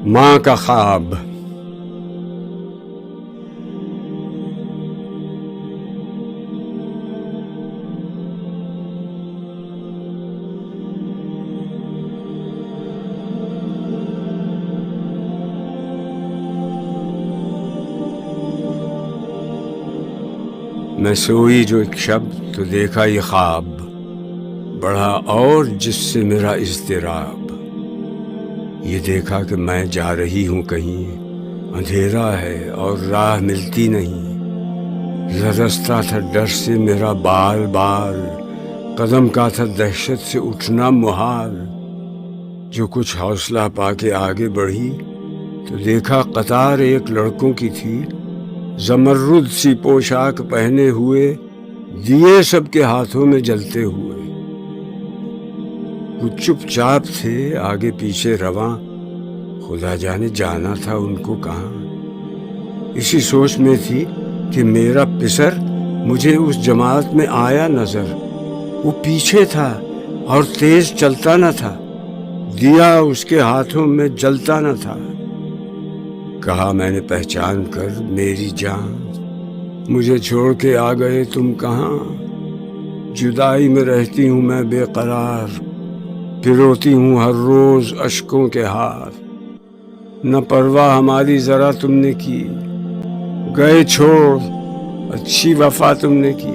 माँ का ख्वाब। मैं सोई जो एक शब्द तो देखा ये ख्वाब, बढ़ा और जिससे मेरा इज़्तिराब। ये देखा कि मैं जा रही हूँ कहीं, अंधेरा है और राह मिलती नहीं। लरजता था डर से मेरा बाल बाल, कदम का था दहशत से उठना मुहाल। जो कुछ हौसला पाके आगे बढ़ी तो देखा कतार एक लड़कों की थी, ज़मर्रुद सी पोशाक पहने हुए, दिए सबके हाथों में जलते हुए। वो चुपचाप थे आगे पीछे रवां, खुदा जाने जाना था उनको कहाँ। इसी सोच में थी कि मेरा पिसर मुझे उस जमात में आया नजर। वो पीछे था और तेज चलता न था, दिया उसके हाथों में जलता न था। कहा मैंने पहचान कर मेरी जान, मुझे छोड़ के आ गए तुम कहाँ। जुदाई में रहती हूँ मैं बेकरार, पिरोती हूँ हर रोज अश्कों के हार। न परवाह हमारी जरा तुमने की, गए छोड़ अच्छी वफा तुमने की।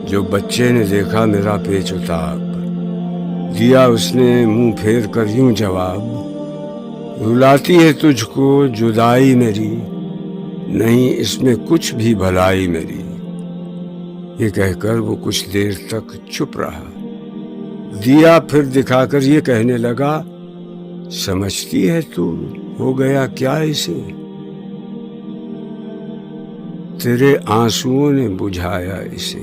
जो बच्चे ने देखा मेरा पेच उताब, दिया उसने मुंह फेर कर यूं जवाब। रुलाती है तुझको जुदाई मेरी, नहीं इसमें कुछ भी भलाई मेरी। ये कहकर वो कुछ देर तक चुप रहा, दिया फिर दिखाकर ये कहने लगा, समझती है तू हो गया क्या इसे। तेरे आंसुओं ने बुझाया इसे।